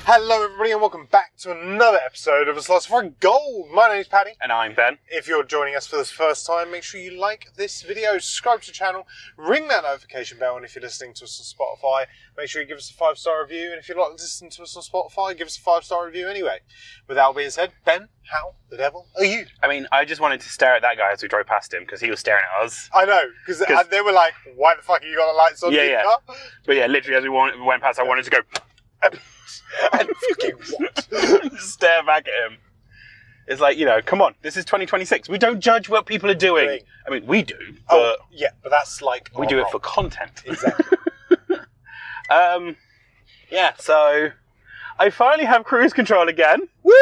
Hello everybody and welcome back to another episode of A Slice of Gold. My name's Paddy. And I'm Ben. If you're joining us for the first time, make sure you like this video, subscribe to the channel, ring that notification bell, and if you're listening to us on Spotify, make sure you give us a 5-star review, and if you're not listening to us on Spotify, give us a 5-star review anyway. With that being said, Ben, how the devil are you? I mean, I just wanted to stare at that guy as we drove past him because he was staring at us. I know, because they were like, why the fuck have you got the lights on in your car? But yeah, literally as we went past, I wanted to go... and fucking what? Just stare back at him. It's like, come on, this is 2026. We don't judge what people are doing. I mean, we do, but... yeah, but that's like... We do it for content. Exactly. Yeah, so... I finally have cruise control again. Woo!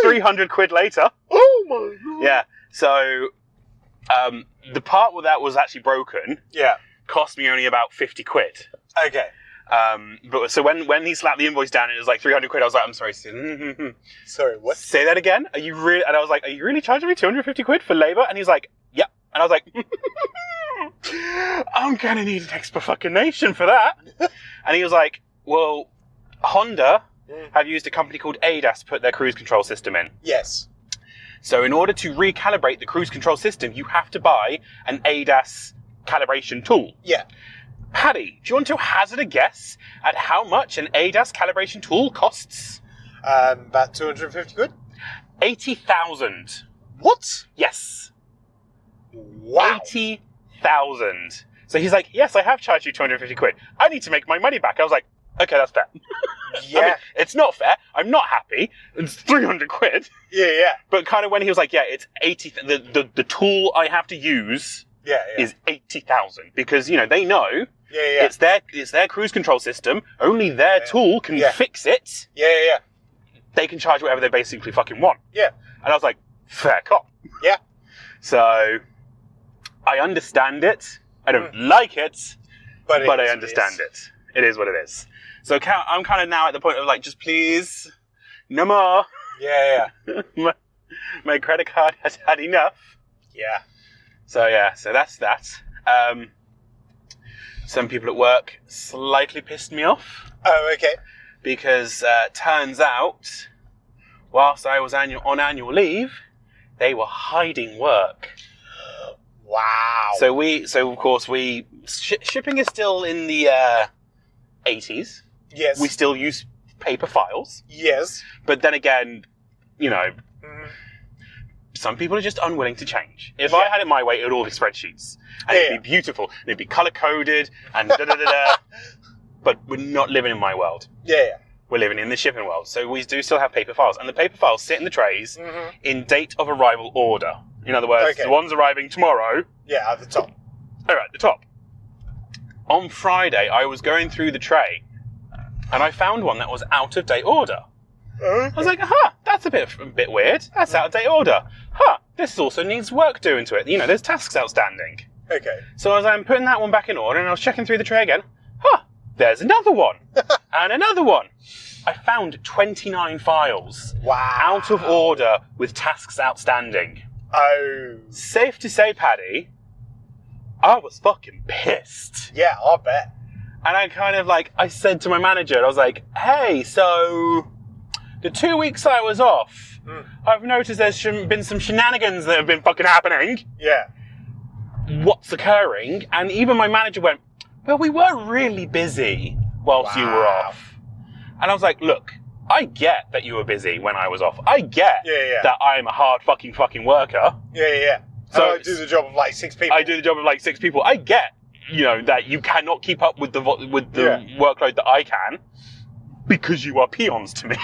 300 quid later. Oh my god. Yeah, so... the part where that was actually broken... Yeah. Cost me only about 50 quid. Okay. But so when he slapped the invoice down and it was like 300 quid, I was like, I'm sorry. Sorry, what? Say that again? Are you really? And I was like, are you really charging me 250 quid for labour? And he's like, yep. And I was like, I'm gonna need an extra fucking nation for that. And he was like, well, Honda have used a company called ADAS to put their cruise control system in. Yes. So in order to recalibrate the cruise control system, you have to buy an ADAS calibration tool. Yeah. Paddy, do you want to hazard a guess at how much an ADAS calibration tool costs? About 250 quid? 80,000. What? Yes. Wow. 80,000. So he's like, yes, I have charged you 250 quid. I need to make my money back. I was like, okay, that's fair. Yeah. I mean, it's not fair. I'm not happy. It's 300 quid. Yeah. But kind of when he was like, yeah, it's 80, the tool I have to use is 80,000 because, they know it's their cruise control system. Only their tool can fix it. Yeah. They can charge whatever they basically fucking want. Yeah. And I was like, fair cop. Yeah. So, I understand it. I don't like it, but I understand it. It is what it is. So I'm kind of now at the point of like, just please, no more. Yeah. My credit card has had enough. Yeah. So that's that. Some people at work slightly pissed me off. Oh, okay. Because turns out, whilst I was on annual leave, they were hiding work. Wow. So of course shipping is still in the 80s. Yes. We still use paper files. Yes. But then again, some people are just unwilling to change. If I had it my way, it would all be spreadsheets. And it'd be beautiful. And it'd be colour-coded and da-da-da-da. But we're not living in my world. Yeah. We're living in the shipping world. So we do still have paper files. And the paper files sit in the trays in date of arrival order. In other words, the one's arriving tomorrow. Yeah, at the top. All right, the top. On Friday, I was going through the tray and I found one that was out of date order. I was like, that's a bit weird. That's out of date order. This also needs work doing to it. There's tasks outstanding. Okay. So as I'm putting that one back in order and I was checking through the tray again, there's another one. And another one. I found 29 files. Wow. Out of order with tasks outstanding. Oh. Safe to say, Paddy, I was fucking pissed. Yeah, I bet. And I kind of I said to my manager, I was like, hey, so the 2 weeks I was off, I've noticed there's been some shenanigans that have been fucking happening. Yeah. What's occurring? And even my manager went, well, we were really busy whilst you were off. And I was like, look, I get that you were busy when I was off. I get that I'm a hard fucking worker. Yeah. So I do the job of 6 people. I do the job of 6 people. I get, that you cannot keep up with the workload that I can because you are peons to me.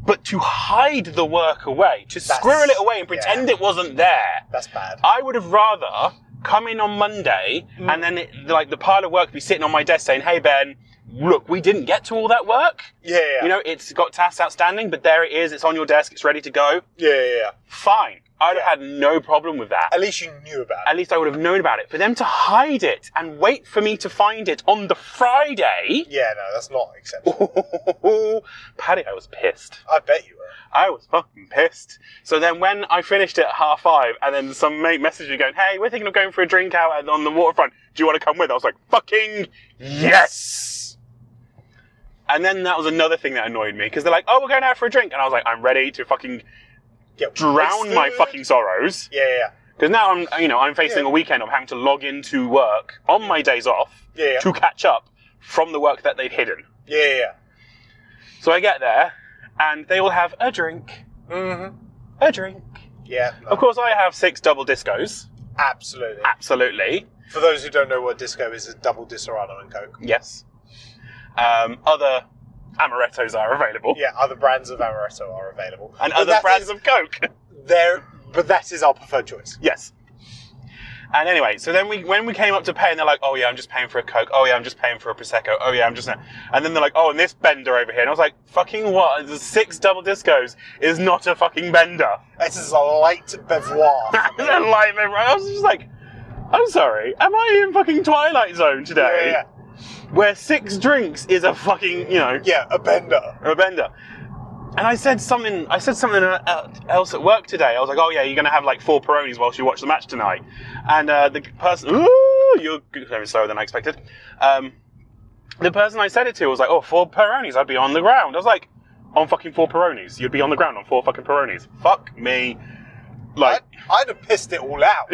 But to hide the work away, to squirrel it away and pretend it wasn't there. That's bad. I would have rather come in on Monday and then the pile of work be sitting on my desk saying, hey, Ben, look, we didn't get to all that work. Yeah. It's got tasks outstanding, but there it is. It's on your desk. It's ready to go. Yeah. Fine. I'd have had no problem with that. At least you knew about it. At least I would have known about it. For them to hide it and wait for me to find it on the Friday. Yeah, no, that's not acceptable. Paddy, I was pissed. I bet you were. I was fucking pissed. So then when I finished it at 5:30 and then some mate messaged me going, hey, we're thinking of going for a drink out on the waterfront. Do you want to come with? I was like, fucking yes! And then that was another thing that annoyed me, because they're like, oh, we're going out for a drink. And I was like, I'm ready to fucking drown my fucking sorrows. Yeah. Because now I'm facing a weekend of having to log into work on my days off to catch up from the work that they've hidden. Yeah. So I get there, and they all have a drink. Mm-hmm. A drink. Yeah. No. Of course, I have 6 double discos. Absolutely. For those who don't know what disco is, a double Disaronno and Coke. Yes. Other amarettos are available. Yeah, other brands of amaretto are available. And other brands of Coke. But that is our preferred choice. Yes. And anyway, so then when we came up to pay, and they're like, oh yeah, I'm just paying for a Coke. Oh yeah, I'm just paying for a Prosecco. Oh yeah, I'm just... And then they're like, oh, and this bender over here. And I was like, fucking what? The 6 double discos is not a fucking bender. This is a light bevoire. It's a light bevoire. I was just like, I'm sorry, am I in fucking Twilight Zone today? Yeah. Where 6 drinks is a fucking, Yeah, a bender. A bender. And I said something else at work today. I was like, oh yeah, you're going to have like 4 Peronis whilst you watch the match tonight. And the person, you're going slower than I expected. The person I said it to was like, oh, 4 Peronis, I'd be on the ground. I was like, on fucking 4 Peronis? You'd be on the ground on 4 fucking Peronis. Fuck me. Like, I'd have pissed it all out.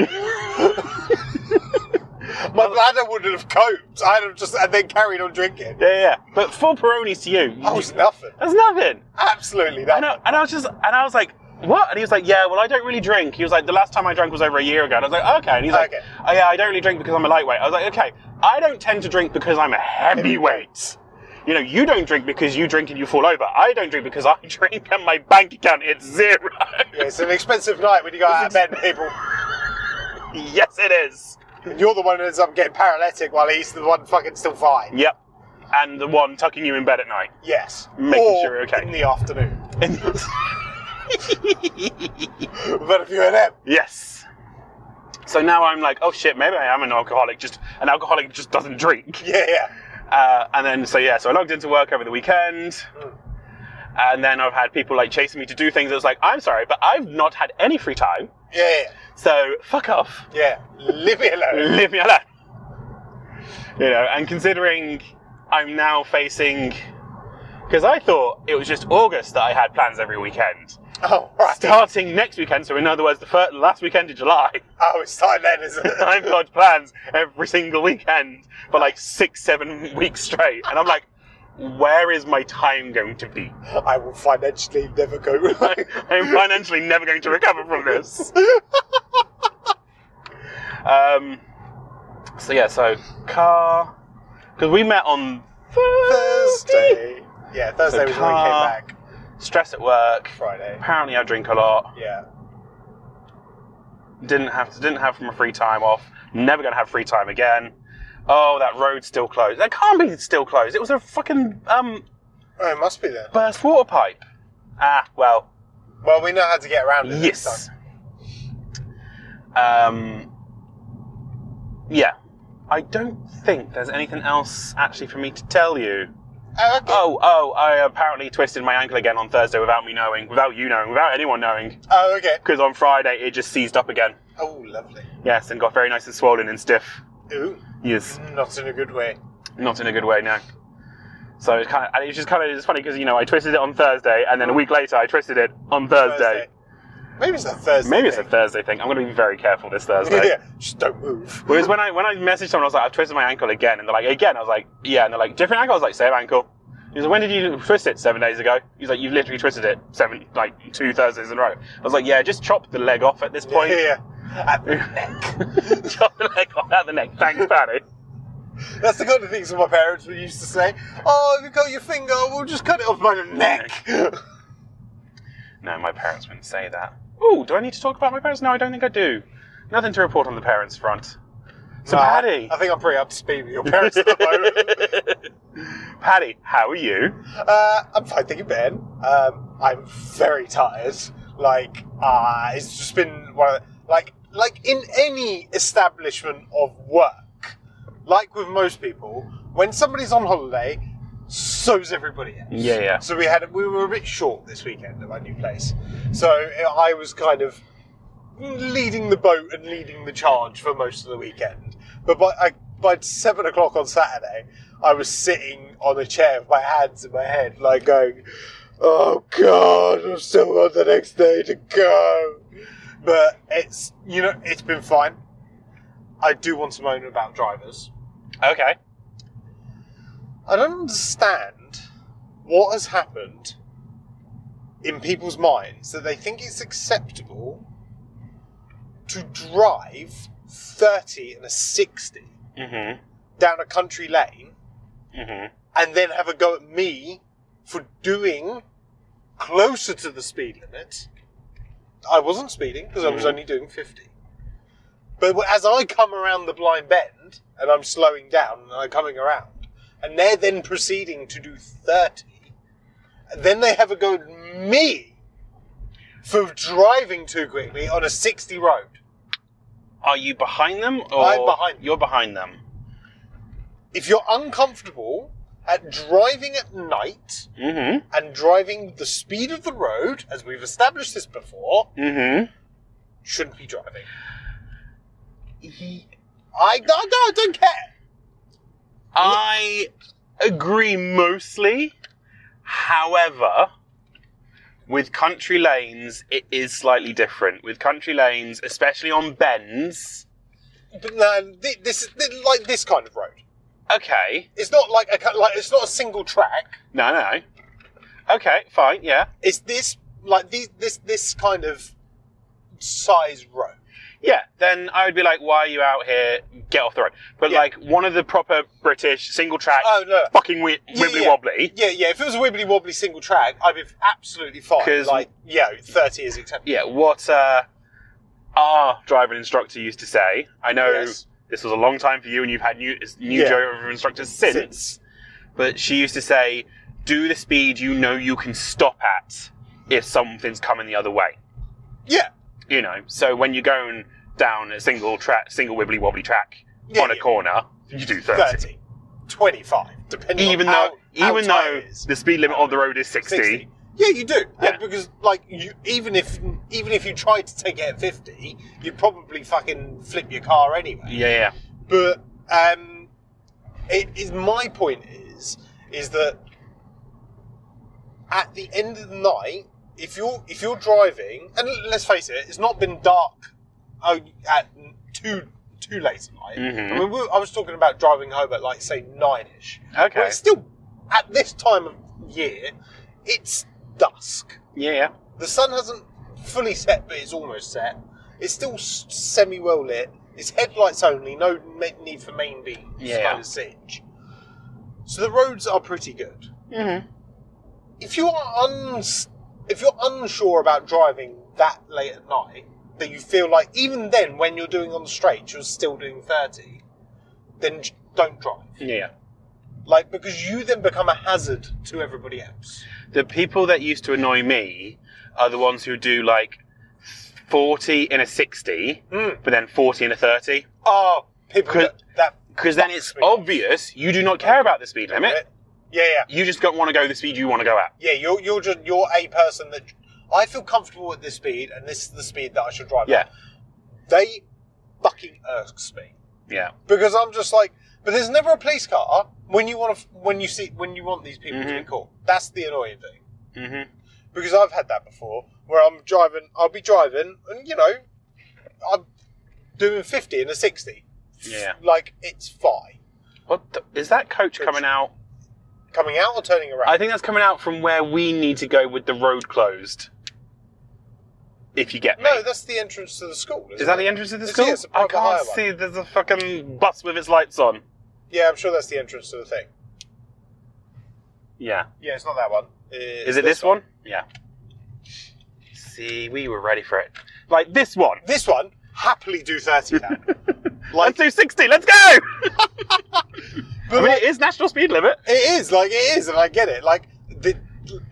My bladder wouldn't have coped. I'd have just and then carried on drinking. Yeah. But 4 Peronis to you. Oh, it's nothing. That's nothing. Absolutely nothing. And I was like, what? And he was like, yeah, well, I don't really drink. He was like, the last time I drank was over a year ago. And I was like, okay. And he's like, oh yeah, I don't really drink because I'm a lightweight. I was like, okay, I don't tend to drink because I'm a heavyweight. You don't drink because you drink and you fall over. I don't drink because I drink and my bank account hits 0. Yeah, it's an expensive night when you go out of bed, people. Yes, it is. And you're the one who ends up getting paralytic while he's the one fucking still fine. Yep. And the one tucking you in bed at night. Yes. Making sure you're okay. In the afternoon. But if you're them. Yes. So now I'm like, oh shit, maybe I am an alcoholic. An alcoholic just doesn't drink. Yeah. And then, so I logged into work over the weekend. And then I've had people like chasing me to do things. It's like, I'm sorry, but I've not had any free time. Yeah. So, fuck off. Yeah. Leave me alone. Leave me alone. And considering I'm now facing... Because I thought it was just August that I had plans every weekend. Oh, right. Starting next weekend, so in other words, the last weekend of July. Oh, it's starting then, isn't it? I've got plans every single weekend for like 6-7 weeks straight. And I'm like, where is my time going to be? I will financially never go. I'm financially never going to recover from this. So car... Because we met on Thursday. Yeah, Thursday was when we came back. Stress at work. Friday. Apparently I drink a lot. Yeah. Didn't have my free time off. Never going to have free time again. Oh, that road's still closed. That can't be still closed. It was a fucking Oh, it must be then. burst water pipe. Well. Well, we know how to get around it. Yes. Yeah. I don't think there's anything else actually for me to tell you. Okay. I apparently twisted my ankle again on Thursday without me knowing, without you knowing, without anyone knowing. Oh, okay. Because on Friday it just seized up again. Oh, lovely. Yes, and got very nice and swollen and stiff. Ooh. Yes. Not in a good way. Not in a good way, no. So it's funny because I twisted it on Thursday, and then a week later I twisted it on Thursday. Maybe it's a Thursday. Maybe it's a Thursday thing. I'm going to be very careful this Thursday. Yeah, just don't move. Whereas when I messaged someone, I was like, I've twisted my ankle again, and they're like, again? I was like, yeah, and they're like, different ankle? I was like, same ankle. He was like, when did you twist it? 7 days ago. He's like, you've literally twisted it 2 Thursdays in a row. I was like, yeah, just chop the leg off at this point. Yeah. At the neck. Chop the leg off at the neck. Thanks, Paddy. That's the kind of things that my parents would used to say. Oh, if you cut your finger, we'll just cut it off by the neck. No, my parents wouldn't say that. Ooh, do I need to talk about my parents? No, I don't think I do. Nothing to report on the parents front. So, no, Paddy. I think I'm pretty up to speed with your parents at the moment. Paddy, how are you? I'm fine, thank you, Ben. I'm very tired. It's just been one of the, like in any establishment of work, like with most people, when somebody's on holiday, so's everybody else. Yeah. So we were a bit short this weekend at my new place. So I was kind of leading the boat and leading the charge for most of the weekend. But by 7 o'clock on Saturday, I was sitting on a chair with my hands in my head, like going, oh God, I've still got the next day to go. But it's been fine. I do want to moan about drivers. Okay. I don't understand what has happened in people's minds that they think it's acceptable to drive 30 and a 60 down a country lane and then have a go at me for doing closer to the speed limit. I wasn't speeding because I was only doing 50. But as I come around the blind bend and I'm slowing down and I'm coming around and they're then proceeding to do 30, then they have a go at me for driving too quickly on a 60 road. Are you behind them? Or I'm behind them. You're behind them. If you're uncomfortable at driving at night and driving the speed of the road, as we've established this before, shouldn't be driving. I don't care. I agree mostly. However, with country lanes, it is slightly different. With country lanes, especially on bends. But no, this is like this kind of road. Okay. It's not like it's not a single track. No. Okay, fine, yeah. It's this kind of size road. Yeah, then I would be like, why are you out here? Get off the road. But like one of the proper British single track, fucking wibbly wobbly. Yeah. If it was a wibbly wobbly single track, I'd be absolutely fine. 30 is acceptable. Yeah, what our driving instructor used to say. I know this was a long time for you, and you've had new driver instructors since. But she used to say, do the speed you know you can stop at if something's coming the other way. Yeah. You know, so when you're going down a single wibbly wobbly track on a corner, you do 30. 25, depending even on though it is. the speed limit on the road is 60. Yeah, you do. Yeah. Because even if you tried to take it at 50, you'd probably fucking flip your car anyway. Yeah. But my point is that at the end of the night, if you're driving, and let's face it, it's not been dark at too late at night. I mean, I was talking about driving home at say 9ish. Okay. Well, it's still at this time of year, it's dusk. Yeah. The sun hasn't fully set, but it's almost set. It's still semi well lit. It's headlights only, no need for main beams. Kind of siege. So the roads are pretty good. If you're unsure about driving that late at night, that you feel like even then when you're doing on the straight you're still doing 30, then don't drive. Yeah. Because you then become a hazard to everybody else. The people that used to annoy me are the ones who do 40 in a 60, but then 40 in a 30. Oh, people that because then it's obvious you do not care about the speed limit. Yeah. You just don't want to go the speed you want to go at. Yeah, you're a person that I feel comfortable at this speed, and this is the speed that I should drive at. They fucking irks me. Yeah. Because I'm just but there's never a police car when you want these people to be caught. That's the annoying thing. Because I've had that before, where I'll be driving, and I'm doing 50 in a 60. Yeah. It's fine. Is that coach coming out? Coming out or turning around? I think that's coming out from where we need to go with the road closed. If you get me. No, that's the entrance to the school. Is that the entrance to the school? Yeah, it's a I private can't hire see. There's a fucking bus with its lights on. Yeah, I'm sure that's the entrance to the thing. Yeah. Yeah, it's not that one. Is it this one? Yeah. See, we were ready for it. This one. This one, happily do 30 now. Let's do 60. Let's go! But it is national speed limit. It is, and I get it.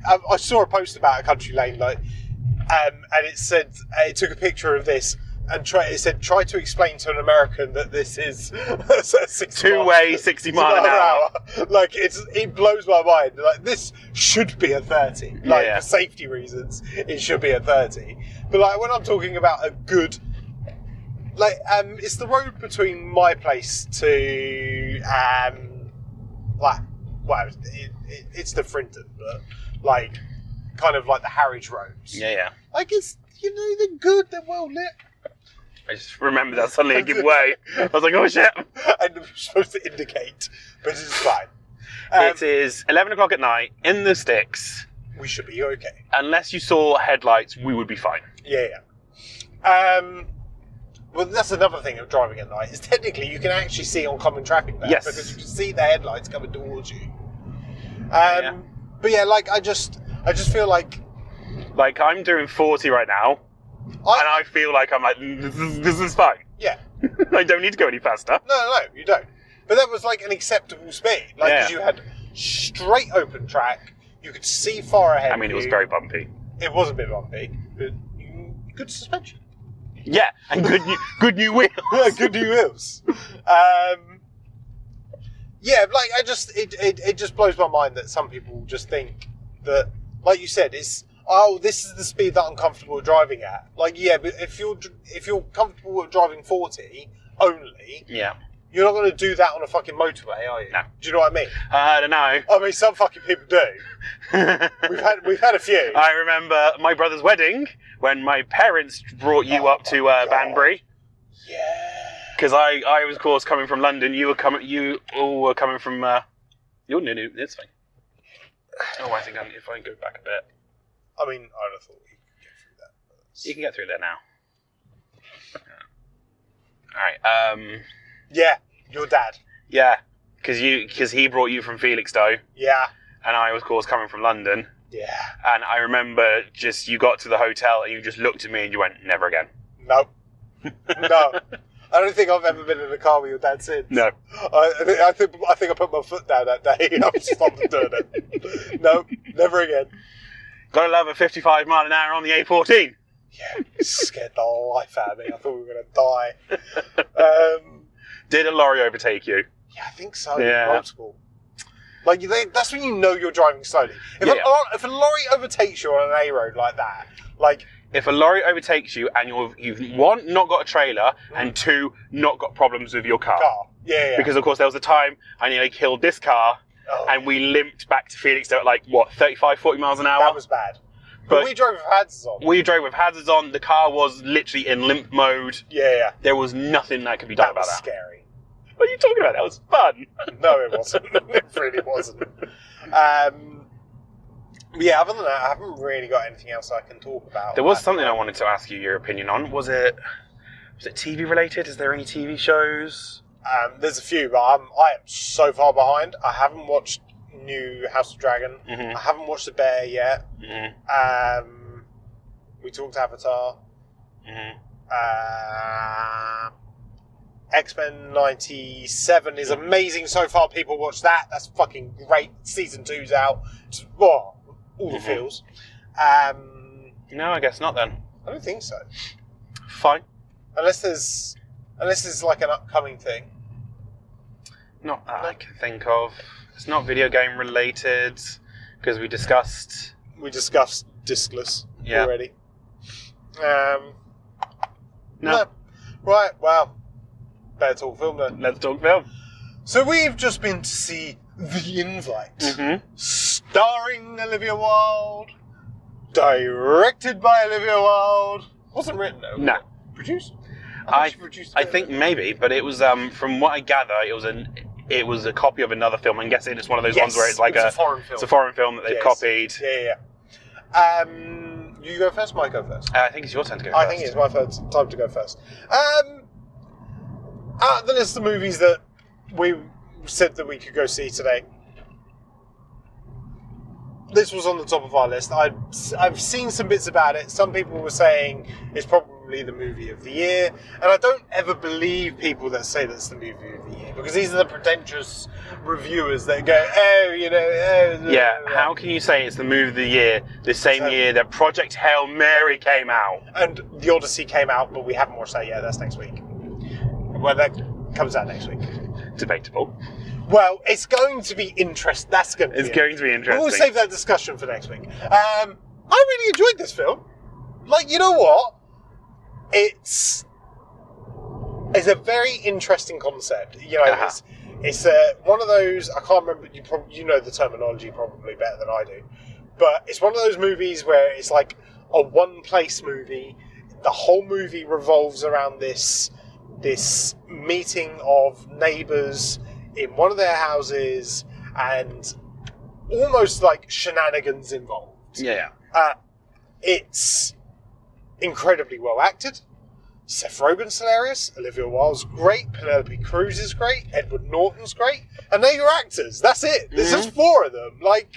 I saw a post about a country lane, and it said it took a picture of this, and it said try to explain to an American that this is a two-way 60 mile an hour. It blows my mind. This should be a 30. For safety reasons, it should be a 30. But when I'm talking about a good like, it's the road between my place to, it's the Frinton, but, like, kind of like the Harwich roads. Yeah. Like, it's, they're good, they're well lit. I just remembered that suddenly give way. I was like, oh shit. I'm supposed to indicate, but it's fine. It is 11 o'clock at night, in the sticks. We should be okay. Unless you saw headlights, we would be fine. Yeah. Well, that's another thing of driving at night, is technically you can actually see oncoming traffic there. Yes. Because you can see the headlights coming towards you. But yeah, like, I just feel like... Like, I'm doing 40 right now, and I feel like I'm like, this is fine. Yeah. I don't need to go any faster. No, you don't. But that was like an acceptable speed. Like, because you had straight open track, you could see far ahead. I mean, it was very bumpy. It was a bit bumpy, but good suspension. Yeah, and good new wheels. Good new wheels. Yeah, like, it just blows my mind that some people just think that, like you said, this is the speed that I'm comfortable driving at. Like, yeah, but if you're comfortable with driving 40 only, you're not going to do that on a fucking motorway, are you? No. Do you know what I mean? I don't know. I mean, some fucking people do. We've had a few. I remember my brother's wedding when my parents brought you up to Banbury. Yeah. Because I was, of course, coming from London. You all were coming from. You're new. It's fine. Oh, I think if I go back a bit. I mean, I'd have thought you could get through that. You can get through there now. All right. Yeah, your dad. Yeah, because he brought you from Felixstowe. Yeah. And I was, of course, coming from London. Yeah. And I remember you got to the hotel and you just looked at me and you went, never again. Nope. No. I don't think I've ever been in a car with your dad since. No. I think I put my foot down that day. I stopped doing it. Nope, never again. Gotta love a 55 mile an hour on the A14. Yeah, it scared the life out of me. I thought we were going to die. Did a lorry overtake you? Yeah, I think so. Yeah. Multiple. Like, that's when you know you're driving slowly. If a lorry overtakes you on an A road like that, like... If a lorry overtakes you and you've one, not got a trailer, and two, not got problems with your car. Yeah. Because, of course, there was a time I nearly killed this car, and we limped back to Felixstowe at, 35, 40 miles an hour? That was bad. But we drove with hazards on. We drove with hazards on. The car was literally in limp mode. Yeah. There was nothing that could be done about that. That was scary. What are you talking about? That was fun. No, it wasn't. It really wasn't. Yeah, other than that, I haven't really got anything else I can talk about. There was something I wanted to ask you your opinion on. Was it TV related? Is there any TV shows? There's a few, but I am so far behind. I haven't watched new House of Dragon. Mm-hmm. I haven't watched The Bear yet. Mm-hmm. We talked Avatar. Mm-hmm. X-Men 97 is amazing so far. People watch that. That's fucking great. Season 2's out. All the feels. No, I guess not then. I don't think so. Fine. Unless there's like an upcoming thing. Not that I can think of. It's not video game related because we discussed Discless already. No. Right. Well, better talk film then. Let's talk film. So we've just been to see The Invite, Mm-hmm. starring Olivia Wilde, directed by Olivia Wilde. Wasn't written though. No. Produced? I think maybe, but it was from what I gather, it was a copy of another film. I'm guessing it's one of those ones where it's like a foreign film. It's a foreign film that they've copied. Yeah. You go first. I go first. I think it's your turn to go first. I think it's my time to go first. Out of the list of movies that we said that we could go see today, this was on the top of our list. I've seen some bits about it. Some people were saying it's probably the movie of the year, and I don't ever believe people that say that's the movie of the year, because these are the pretentious reviewers that go, yeah, how can you say it's the movie of the year the same year that Project Hail Mary came out? And The Odyssey came out, but we haven't watched that yet. That's next week. Well, that comes out next week. Debatable. Well, it's going to be interesting. It's going to be interesting. We'll save that discussion for next week. I really enjoyed this film. Like, you know what? It's It's a very interesting concept. You know, Uh-huh. it's one of those. I can't remember. You know the terminology probably better than I do, but it's one of those movies where it's like a one-place movie. The whole movie revolves around this meeting of neighbours in one of their houses, and almost like shenanigans involved. Yeah. It's incredibly well acted. Seth Rogen's hilarious, Olivia Wilde's great, Penelope Cruz is great, Edward Norton's great, and they're your actors. That's it. There's just 4 of them. Like,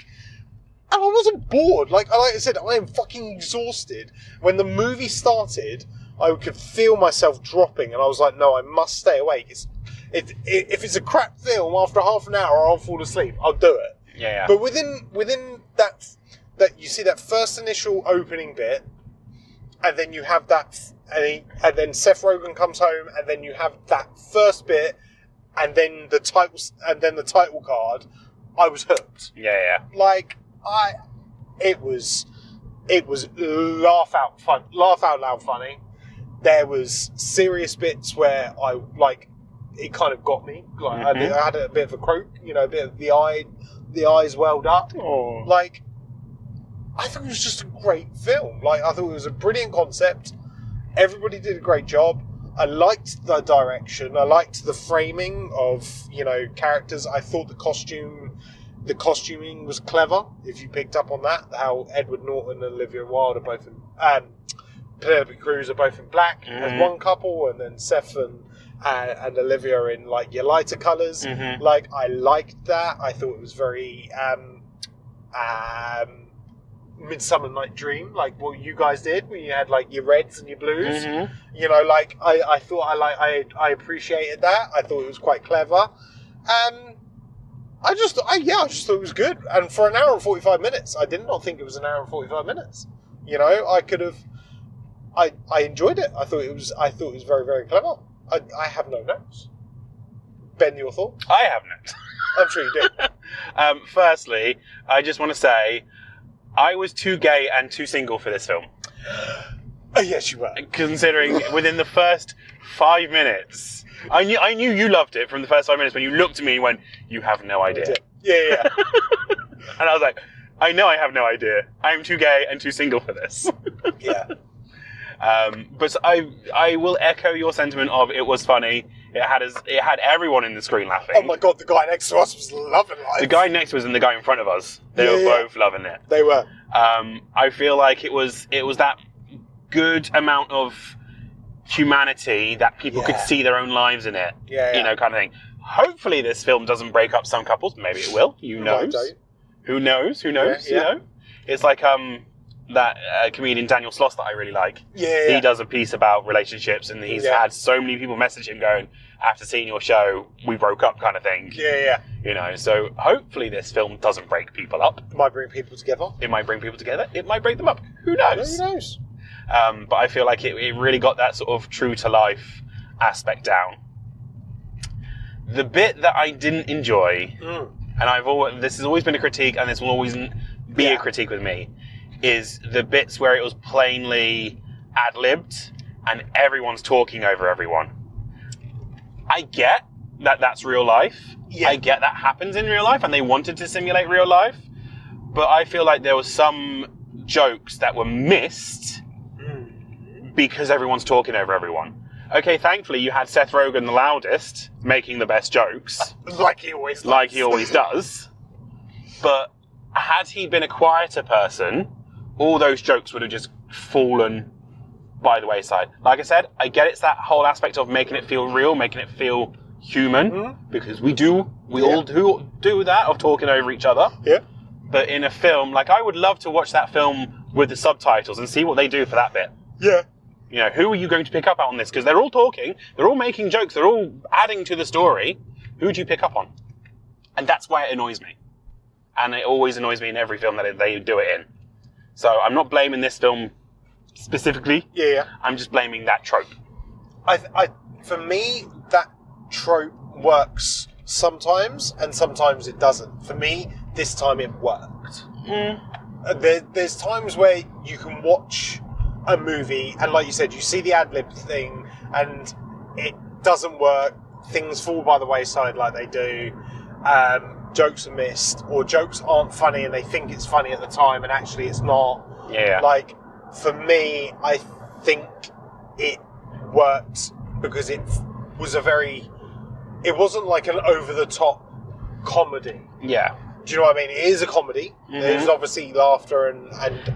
and I wasn't bored. Like I said, I am fucking exhausted. When the movie started, I could feel myself dropping, and I was like, no, I must stay awake. If it's a crap film, after half an hour, I'll fall asleep. I'll do it. Yeah. But within that you see that first initial opening bit, and then you have that, and then Seth Rogen comes home, and then you have that first bit, and then the title card. I was hooked. Yeah. Like it was laugh out loud funny. There was serious bits where I like it kind of got me. Like I had a bit of a croak, you know, a bit of the eyes welled up. Oh. Like, I thought it was just a great film. Like, I thought it was a brilliant concept. Everybody did a great job. I liked the direction. I liked the framing of, you know, characters. I thought the costuming was clever. If you picked up on that, how Edward Norton and Olivia Wilde are both in, Penelope Cruz are both in black as one couple, and then Seth and Olivia are in like your lighter colours. Like, I liked that. I thought it was very Midsummer Night Dream, like what you guys did, where you had like your reds and your blues. You know, like I thought I appreciated that. I thought it was quite clever. I just thought it was good. And for an hour and 45 minutes, I did not think it was an hour and 45 minutes. You know, I enjoyed it. I thought it was very, very clever. I have no notes. Ben, your thoughts? I have notes. I'm sure you did. Firstly, I just want to say I was too gay and too single for this film. Oh, yes, you were. Considering within the first 5 minutes, I knew you loved it from the first 5 minutes when you looked at me and went, "You have no idea." Yeah. And I was like, I know I have no idea. I'm too gay and too single for this. Yeah. But I will echo your sentiment of it was funny. It had everyone in the screen laughing. Oh my god, the guy next to us was loving life. The guy next to us and the guy in front of us, they were both loving it. They were. I feel like it was that good amount of humanity that people could see their own lives in it. Yeah. You know, kind of thing. Hopefully this film doesn't break up some couples. Maybe it will. Who knows? Who knows? Yeah. You know? It's like that comedian Daniel Sloss that I really like. Yeah. He does a piece about relationships, and he's had so many people message him going, after seeing your show, we broke up, kind of thing. Yeah. You know, so hopefully this film doesn't break people up. It might bring people together. It might bring people together. It might break them up. Who knows? Who knows? But I feel like it really got that sort of true to life aspect down. The bit that I didn't enjoy, and this has always been a critique, and this will always be a critique with me, is the bits where it was plainly ad-libbed and everyone's talking over everyone. I get that that's real life. Yeah. I get that happens in real life and they wanted to simulate real life. But I feel like there was some jokes that were missed because everyone's talking over everyone. Okay, thankfully you had Seth Rogen the loudest, making the best jokes. Like he always does. Like he always does. But had he been a quieter person, all those jokes would have just fallen by the wayside. Like I said, I get it's that whole aspect of making it feel real, making it feel human, because we all do that, of talking over each other. Yeah. But in a film, like, I would love to watch that film with the subtitles and see what they do for that bit. Yeah. You know, who are you going to pick up on this? Because they're all talking, they're all making jokes, they're all adding to the story. Who do you pick up on? And that's why it annoys me. And it always annoys me in every film that they do it in. So I'm not blaming this film specifically. Yeah. I'm just blaming that trope. For me, that trope works sometimes, and sometimes it doesn't. For me, this time it worked. There's times where you can watch a movie, and like you said, you see the ad-lib thing, and doesn't work. Things fall by the wayside like they do. Jokes are missed, or jokes aren't funny and they think it's funny at the time and actually it's not. Yeah. Like, for me, I think it worked because it was it wasn't like an over-the-top comedy. Yeah. Do you know what I mean? It is a comedy. Mm-hmm. There's obviously laughter and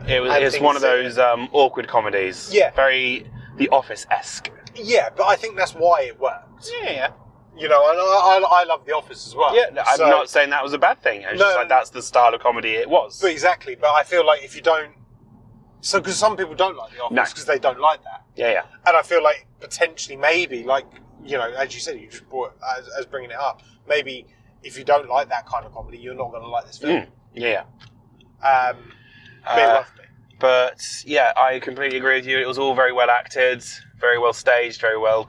it's one of those awkward comedies. Yeah. Very The Office-esque. Yeah, but I think that's why it worked. Yeah. You know, and I love The Office as well. Yeah, I'm not saying that was a bad thing. It's just like that's the style of comedy it was. But exactly. But I feel like if you don't... So, because some people don't like The Office because they don't like that. Yeah, yeah. And I feel like potentially maybe, like, you know, as you said, you just brought as bringing it up, maybe if you don't like that kind of comedy, you're not going to like this film. Yeah. But it worked me. But, yeah, I completely agree with you. It was all very well acted, very well staged, very well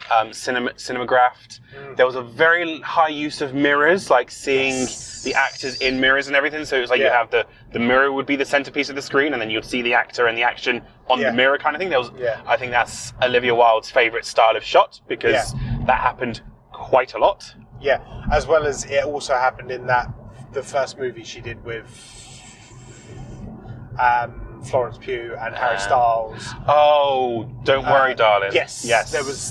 cinematographed. There was a very high use of mirrors, like seeing the actors in mirrors and everything. So it was like you have the mirror would be the centerpiece of the screen, and then you'd see the actor and the action on the mirror kind of thing. I think that's Olivia Wilde's favourite style of shot because that happened quite a lot. Yeah, as well as it also happened in the first movie she did with Florence Pugh and Harry Styles. Oh, Don't Worry, Darling. Yes.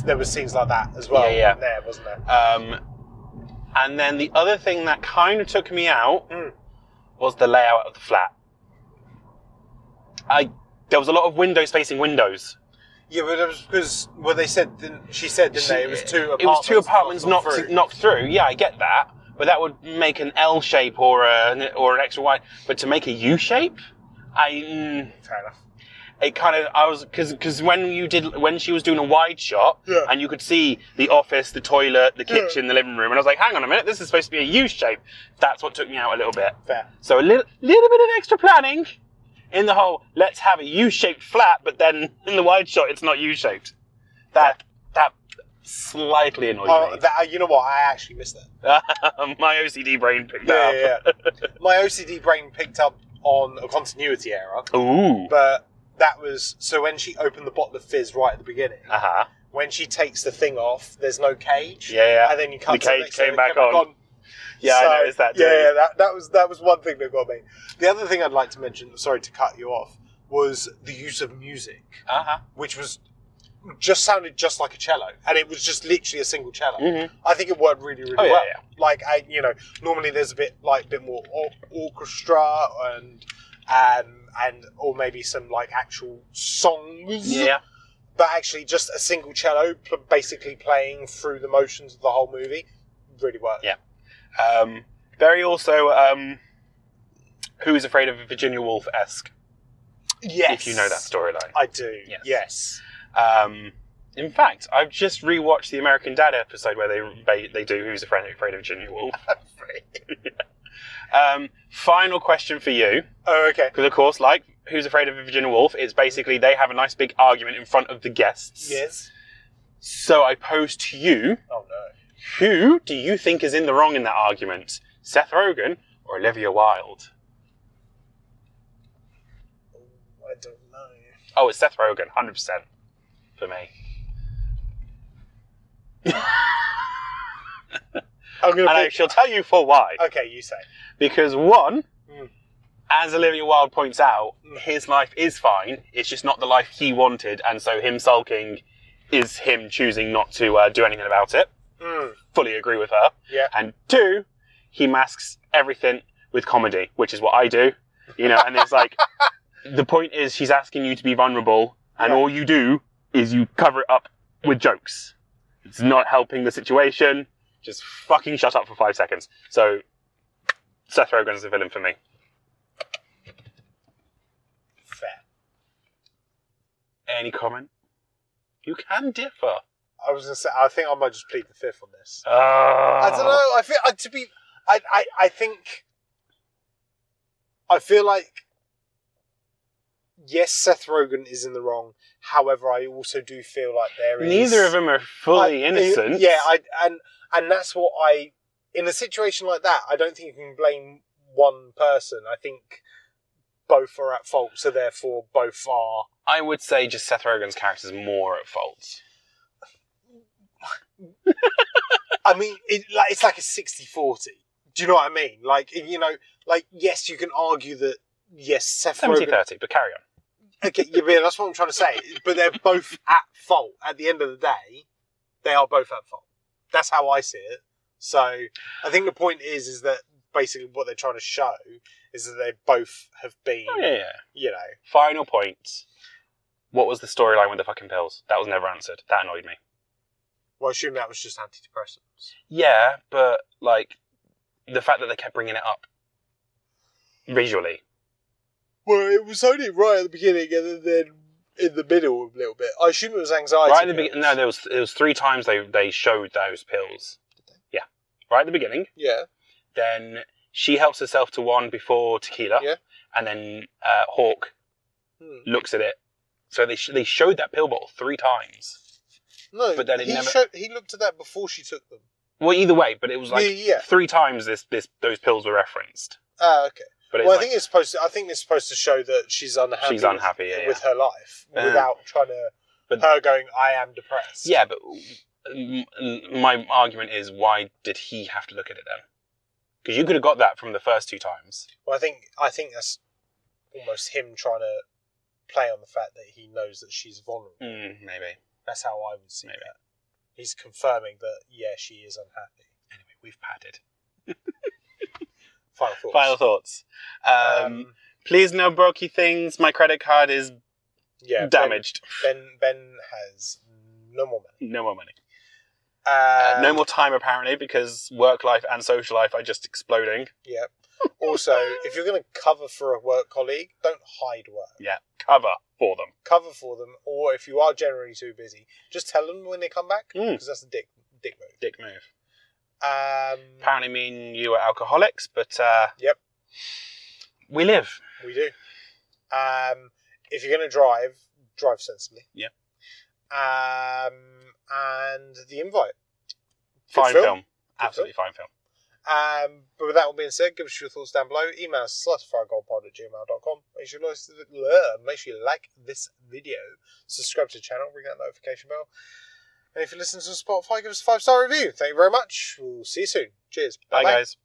There was scenes like that as well. Yeah. In there, wasn't there? And then the other thing that kind of took me out was the layout of the flat. There was a lot of windows facing windows. Yeah, but it was because she said, didn't they? It was two apartments. It was two apartments knocked through. Yeah, I get that, but that would make an L shape or an X or Y. But to make a U shape, fair enough. It kind of because when she was doing a wide shot and you could see the office, the toilet, the kitchen, the living room, and I was like, hang on a minute, this is supposed to be a U shape. That's what took me out a little bit. Fair. So a little bit of extra planning in the whole. Let's have a U-shaped flat, but then in the wide shot, it's not U-shaped. That slightly annoyed me. You know what? I actually missed that. My OCD brain picked that up. Yeah. My OCD brain picked up on a continuity error. Ooh. But that was... So when she opened the bottle of fizz right at the beginning, when she takes the thing off, there's no cage. Yeah. And then you cut the cage came back on. Yeah, so, I noticed that too. Yeah, that was one thing that got me. The other thing I'd like to mention, sorry to cut you off, was the use of music, which was sounded just like a cello, and it was just literally a single cello. I think it worked really, really well. Yeah. Like, normally there's a bit more orchestra and or maybe some like actual songs. Yeah. But actually, just a single cello basically playing through the motions of the whole movie really worked. Yeah. Very also, Who's Afraid of Virginia Woolf-esque. Yes. If you know that storyline. I do. Yes. In fact, I've just rewatched the American Dad episode where they do Who's Afraid of Virginia Woolf. Final question for you. Oh, okay. Because, of course, like Who's Afraid of Virginia Woolf, it's basically they have a nice big argument in front of the guests. Yes. So I pose to you... Oh, no. Who do you think is in the wrong in that argument? Seth Rogen or Olivia Wilde? I don't know. Oh, it's Seth Rogen, 100% for me. I shall tell you for why. Okay, you say. Because one, as Olivia Wilde points out, his life is fine. It's just not the life he wanted, and so him sulking is him choosing not to do anything about it. Fully agree with her. Yeah. And two, he masks everything with comedy, which is what I do. And it's like, the point is she's asking you to be vulnerable, and all you do is you cover it up with jokes. It's not helping the situation. Just fucking shut up for 5 seconds. So, Seth Rogen's the villain for me. Fair. Any comment? You can differ. I was going to say, I think I might just plead the fifth on this. I don't know. I feel like, yes, Seth Rogen is in the wrong. However, I also do feel like there is... Neither of them are fully innocent. Yeah, and that's what in a situation like that, I don't think you can blame one person. I think both are at fault, so therefore both are... I would say just Seth Rogen's character is more at fault. I mean, it's like a 60-40. Do you know what I mean? Like, you know, like, yes, you can argue that, yes, Seth Rogen... 70-30, but carry on. Okay, yeah, that's what I'm trying to say. But they're both at fault. At the end of the day, they are both at fault. That's how I see it. So, I think the point is that basically what they're trying to show is that they both have been, you know... Final point. What was the storyline with the fucking pills? That was never answered. That annoyed me. Well, I assume that was just antidepressants. Yeah, but, like, the fact that they kept bringing it up visually. Well, it was only right at the beginning and then in the middle a little bit. I assume it was anxiety. Right at the beginning. No, there was 3 times they showed those pills. Yeah. Right at the beginning. Yeah. Then she helps herself to one before tequila. Yeah. And then Hawk looks at it. So they showed that pill bottle 3 times. No, but then he looked at that before she took them. Well, either way, but it was like 3 times those pills were referenced. Ah, okay. But well, I think it's supposed to show that she's unhappy. She's unhappy with her life without trying to. But her going, I am depressed. Yeah, but my argument is, why did he have to look at it then? Because you could have got that from the first 2 times. Well, I think that's almost him trying to play on the fact that he knows that she's vulnerable. Maybe. That's how I would see that. He's confirming that, she is unhappy. Anyway, we've padded. Final thoughts. Please no brokey things. My credit card is damaged. Ben has no more money. No more money. No more time, apparently, because work life and social life are just exploding. Yeah. Also, if you're going to cover for a work colleague, don't hide work. Yeah, cover for them. Cover for them, or if you are generally too busy, just tell them when they come back, because that's a dick move. Dick move. Apparently me and you are alcoholics, but yep, we live. We do. If you're going to drive sensibly. Yeah. And the invite. Fine film. Absolutely fine film. But with that all being said, give us your thoughts down below. Email us slutterfiregoldpod@gmail.com. Make sure you like this video, subscribe to the channel, ring that notification bell. And if you listen to Spotify, give us a 5-star review. Thank you very much. We'll see you soon. Cheers. Bye guys.